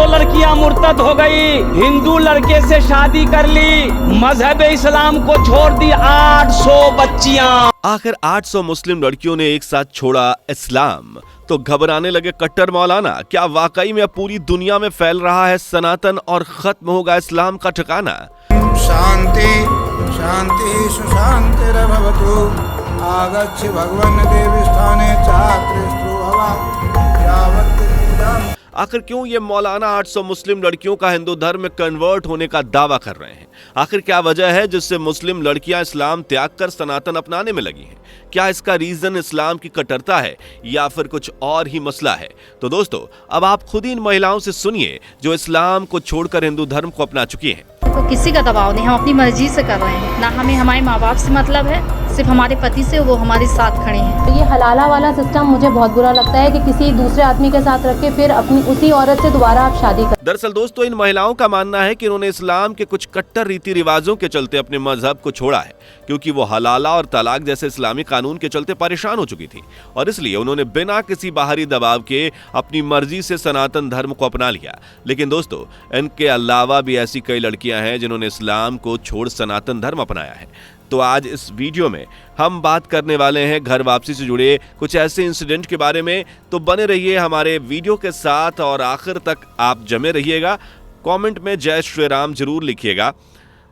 500 लड़कियां मुर्तद हो गई, हिंदू लड़के से शादी कर ली, मजहब इस्लाम को छोड़ दी 800 बच्चियां। आखिर 800 मुस्लिम लड़कियों ने एक साथ छोड़ा इस्लाम, तो घबराने लगे कट्टर मौलाना। क्या वाकई में पूरी दुनिया में फैल रहा है सनातन और खत्म होगा इस्लाम का ठिकाना? शांति शांति सुशांतिर्भवतु। आगच्छ भगवन् देवी स्थाने छात्रस्तु भव यावत्। आखिर क्यों ये मौलाना 800 मुस्लिम लड़कियों का हिंदू धर्म में कन्वर्ट होने का दावा कर रहे हैं? आखिर क्या वजह है जिससे मुस्लिम लड़कियां इस्लाम त्याग कर सनातन अपनाने में लगी हैं? क्या इसका रीजन इस्लाम की कट्टरता है या फिर कुछ और ही मसला है? तो दोस्तों, अब आप खुद ही इन महिलाओं से सुनिए जो इस्लाम को छोड़कर हिंदू धर्म को अपना चुकी हैं। तो किसी का दबाव नहीं, हम अपनी मर्जी से कर रहे हैं। ना हमें हमारे माँ बाप से मतलब है, सिर्फ हमारे पति से, वो हमारे साथ खड़े हैं। तो ये हलाला वाला सिस्टम मुझे बहुत बुरा लगता है कि किसी दूसरे आदमी के साथ रख के फिर अपनी उसी औरत से दोबारा आप शादी कर। दरअसल दोस्तों, इन महिलाओं का मानना है कि उन्होंने इस्लाम के कुछ कट्टर रीति रिवाजों के चलते अपने मजहब को छोड़ा है, क्योंकि वो हलाला और तलाक जैसे इस्लामी कानून के चलते परेशान हो चुकी थी, और इसलिए उन्होंने बिना किसी बाहरी दबाव के अपनी मर्जी से सनातन धर्म को अपना लिया। लेकिन दोस्तों, इनके अलावा भी ऐसी कई लड़कियां हैं जिन्होंने इस्लाम को छोड़ सनातन धर्म अपनाया है। तो आज इस वीडियो में हम बात करने वाले हैं घर वापसी से जुड़े कुछ ऐसे इंसिडेंट के बारे में। तो बने रहिए हमारे वीडियो के साथ और आखिर तक आप जमे रहिएगा। कमेंट में जय श्री राम जरूर लिखिएगा।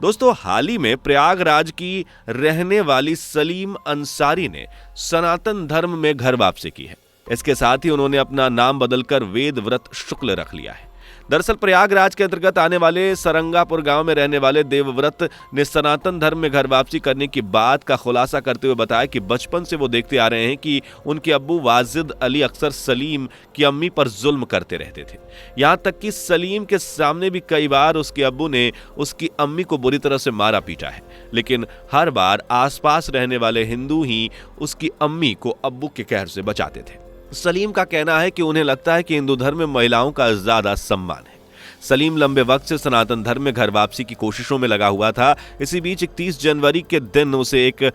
दोस्तों, हाल ही में प्रयागराज की रहने वाली सलीम अंसारी ने सनातन धर्म में घर वापसी की है। इसके साथ ही उन्होंने अपना नाम बदलकर वेद व्रत शुक्ल रख लिया है। दरअसल प्रयागराज के अंतर्गत आने वाले सरंगापुर गांव में रहने वाले देवव्रत ने सनातन धर्म में घर वापसी करने की बात का खुलासा करते हुए बताया कि बचपन से वो देखते आ रहे हैं कि उनके अब्बू वाजिद अली अक्सर सलीम की अम्मी पर जुल्म करते रहते थे। यहां तक कि सलीम के सामने भी कई बार उसके अब्बू ने उसकी अम्मी को बुरी तरह से मारा पीटा है, लेकिन हर बार आसपास रहने वाले हिंदू ही उसकी अम्मी को अब्बू के कहर से बचाते थे। सलीम का कहना है कि उन्हें लगता है कि हिंदू धर्म में महिलाओं का ज्यादा सम्मान है। सलीम लंबे वक्त से सनातन धर्म में घर वापसी की कोशिशों में लगा हुआ था। इसी बीच 31 जनवरी के दिन उसे एक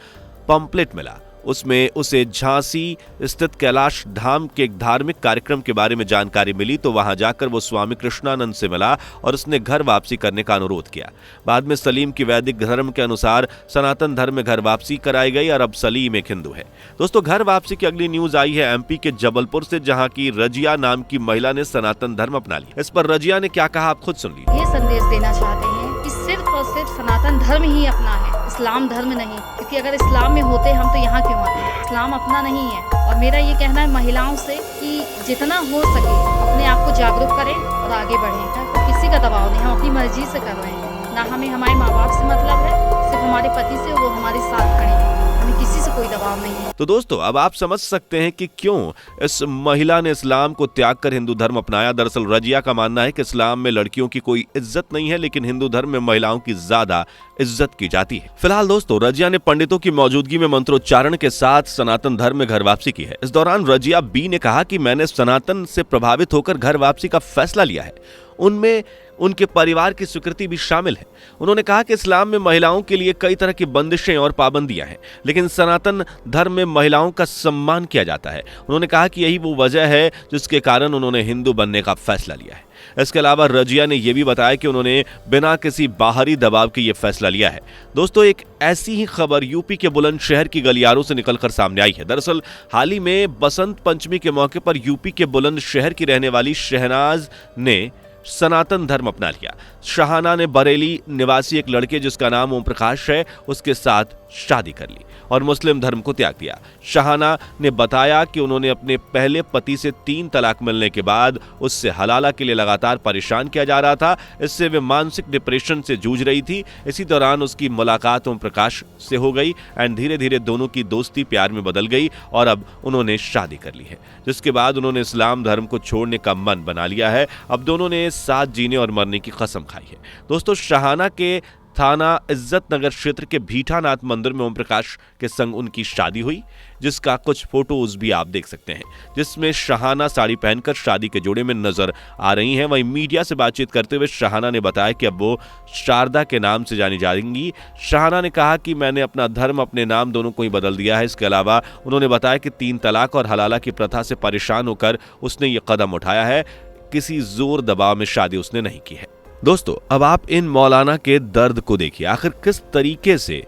पंपलेट मिला। उसमें उसे झांसी स्थित कैलाश धाम के एक धार्मिक कार्यक्रम के बारे में जानकारी मिली, तो वहां जाकर वो स्वामी कृष्णानंद से मिला और उसने घर वापसी करने का अनुरोध किया। बाद में सलीम की वैदिक धर्म के अनुसार सनातन धर्म में घर वापसी कराई गई और अब सलीम एक हिंदू है। दोस्तों, घर वापसी की अगली न्यूज आई है एमपी के जबलपुर से, जहाँ की रजिया नाम की महिला ने सनातन धर्म अपना लिया। इस पर रजिया ने क्या कहा, आप खुद सुन लीजिए। ये संदेश देना चाहते हैं कि सिर्फ और सिर्फ सनातन धर्म ही अपना है, इस्लाम धर्म नहीं। क्योंकि अगर इस्लाम में होते हम तो यहाँ क्यों आते? इस्लाम अपना नहीं है। और मेरा ये कहना है महिलाओं से कि जितना हो सके अपने आप को जागरूक करें और आगे बढ़ें। तो किसी का दबाव नहीं, हम अपनी मर्जी से कर रहे हैं। ना हमें हमारे माँ बाप से मतलब है, सिर्फ हमारे पति से, वो हमारे साथ खड़े हैं। हमें किसी से कोई दबाव नहीं है। तो दोस्तों, अब आप समझ सकते हैं कि क्यों इस महिला ने इस्लाम को त्याग कर हिंदू धर्म अपनाया। दरअसल रजिया का मानना है कि इस्लाम में लड़कियों की कोई इज्जत नहीं है, लेकिन हिंदू धर्म में महिलाओं की ज्यादा इज्जत की जाती है। फिलहाल दोस्तों, रजिया ने पंडितों की मौजूदगी में मंत्रोच्चारण के साथ सनातन धर्म में घर वापसी की है। इस दौरान रजिया बी ने कहा कि मैंने सनातन से प्रभावित होकर घर वापसी का फैसला लिया है। उनमें उनके परिवार की स्वीकृति भी शामिल है। उन्होंने कहा कि इस्लाम में महिलाओं के लिए कई तरह की बंदिशें और पाबंदियां हैं, लेकिन सनातन धर्म में महिलाओं का सम्मान किया जाता है। उन्होंने कहा कि यही वो वजह है जिसके कारण उन्होंने हिंदू बनने का फैसला लिया है। इसके अलावा रजिया ने यह भी बताया कि उन्होंने बिना किसी बाहरी दबाव के यह फैसला लिया है। दोस्तों, एक ऐसी ही खबर यूपी के बुलंदशहर की गलियारों से निकलकर सामने आई है। दरअसल हाल ही में बसंत पंचमी के मौके पर यूपी के बुलंदशहर की रहने वाली शहनाज ने सनातन धर्म अपना लिया। शाहाना ने बरेली निवासी एक लड़के जिसका नाम ओम प्रकाश है, उसके साथ शादी कर ली और मुस्लिम धर्म को त्याग दिया। शाहाना ने बताया कि उन्होंने अपने पहले पति से 3 तलाक मिलने के बाद उससे हलाला के लिए लगातार परेशान किया जा रहा था। इससे वे मानसिक डिप्रेशन से जूझ रही थी। इसी दौरान उसकी मुलाकात ओम प्रकाश से हो गई एंड धीरे धीरे दोनों की दोस्ती प्यार में बदल गई और अब उन्होंने शादी कर ली है, जिसके बाद उन्होंने इस्लाम धर्म को छोड़ने का मन बना लिया है। अब दोनों ने साथ जीने और मरने की कसम खाई है। दोस्तों, शाहाना के थाना इज्जत नगर क्षेत्र के भीठानाथ मंदिर में ओम प्रकाश के संग उनकी शादी हुई, जिसका कुछ फोटोज भी आप देख सकते हैं, जिसमें शाहाना साड़ी पहनकर शादी के जोड़े में नजर आ रही हैं। वहीं मीडिया से बातचीत करते हुए शाहाना ने बताया कि अब वो शारदा के नाम से जानी जाएंगी। शाहाना ने कहा कि मैंने अपना धर्म, अपने नाम दोनों को ही बदल दिया है। इसके अलावा उन्होंने बताया कि 3 तलाक और हलाला की प्रथा से परेशान होकर उसने ये कदम उठाया है। किसी जोर दबाव में शादी उसने नहीं की है। दोस्तों, अब आप इन मौलाना के दर्द को देखिए। आखिर किस तरीके से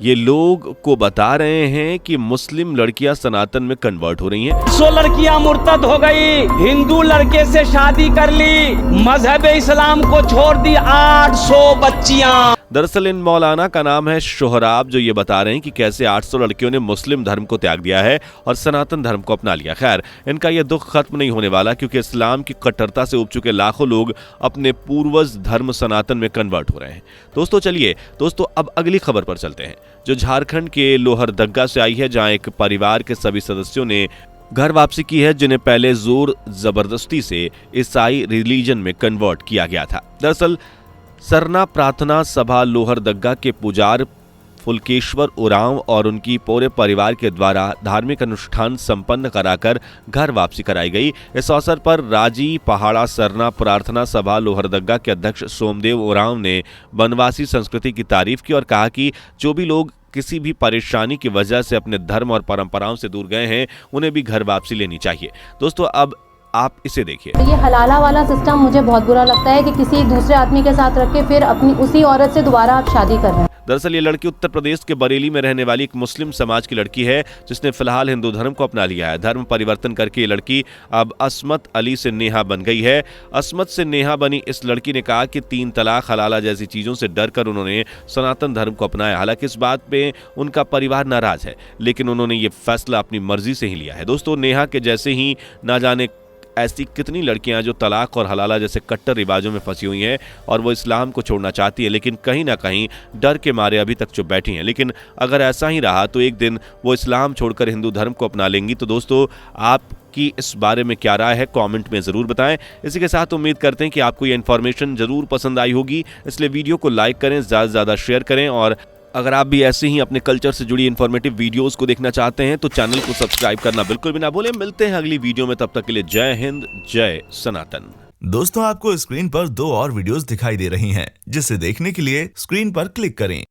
ये लोग को बता रहे हैं कि मुस्लिम लड़कियां सनातन में कन्वर्ट हो रही हैं। 100 लड़कियां मुर्तद हो गई, हिंदू लड़के से शादी कर ली, मजहब इस्लाम को छोड़ दी 800 बच्चियां। दरअसल इन मौलाना का नाम है शोहराब, जो ये बता रहे हैं कि कैसे 800 लड़कियों ने मुस्लिम धर्म को त्याग दिया है और सनातन धर्म को अपना लिया। खैर, इनका यह दुख खत्म नहीं होने वाला, क्योंकि इस्लाम की कट्टरता से उब चुके लाखों लोग अपने पूर्वज धर्म सनातन में कन्वर्ट हो रहे हैं। दोस्तों चलिए अब अगली खबर पर चलते हैं, जो झारखंड के लोहरदग्गा से आई है, जहां एक परिवार के सभी सदस्यों ने घर वापसी की है, जिन्हें पहले जोर जबरदस्ती से ईसाई रिलीजन में कन्वर्ट किया गया था। दरअसल सरना प्रार्थना सभा लोहरदग्गा के पुजार फुलकेश्वर उरांव और उनकी पूरे परिवार के द्वारा धार्मिक अनुष्ठान संपन्न कराकर घर वापसी कराई गई। इस अवसर पर राजी पहाड़ा सरना प्रार्थना सभा लोहरदग्गा के अध्यक्ष सोमदेव उरांव ने वनवासी संस्कृति की तारीफ की और कहा कि जो भी लोग किसी भी परेशानी की वजह से अपने धर्म और परंपराओं से दूर गए हैं, उन्हें भी घर वापसी लेनी चाहिए। दोस्तों, अब आप इसे देखिए। ये हलाला वाला सिस्टम मुझे बहुत बुरा लगता है कि किसी दूसरे आदमी के साथ रख के फिर अपनी उसी औरत से दोबारा आप शादी कर रहे हैं। दरअसल ये लड़की उत्तर प्रदेश के बरेली में रहने वाली एक मुस्लिम समाज की लड़की है, जिसने फिलहाल हिंदू धर्म को अपना लिया है। धर्म परिवर्तन करके ये लड़की अब असमत अली से नेहा बन गई है। असमत से नेहा बनी इस लड़की ने कहा कि 3 तलाक, हलाला जैसी चीजों से डर कर उन्होंने सनातन धर्म को अपनाया। हालांकि इस बात पे उनका परिवार नाराज है, लेकिन उन्होंने ये फैसला अपनी मर्जी से ही लिया है। दोस्तों, नेहा के जैसे ही ना जाने ऐसी कितनी लड़कियां जो तलाक और हलाला जैसे कट्टर रिवाजों में फंसी हुई हैं और वो इस्लाम को छोड़ना चाहती है, लेकिन कहीं ना कहीं डर के मारे अभी तक चुप बैठी हैं। लेकिन अगर ऐसा ही रहा तो एक दिन वो इस्लाम छोड़कर हिंदू धर्म को अपना लेंगी। तो दोस्तों, आपकी इस बारे में क्या राय है, कमेंट में ज़रूर बताएं। इसी के साथ उम्मीद करते हैं कि आपको ये इन्फॉर्मेशन ज़रूर पसंद आई होगी, इसलिए वीडियो को लाइक करें, ज़्यादा से ज़्यादा शेयर करें, और अगर आप भी ऐसे ही अपने कल्चर से जुड़ी इन्फॉर्मेटिव वीडियोस को देखना चाहते हैं तो चैनल को सब्सक्राइब करना बिल्कुल भी ना भूलें। मिलते हैं अगली वीडियो में, तब तक के लिए जय हिंद, जय सनातन। दोस्तों, आपको स्क्रीन पर 2 और वीडियोस दिखाई दे रही हैं, जिसे देखने के लिए स्क्रीन पर क्लिक करें।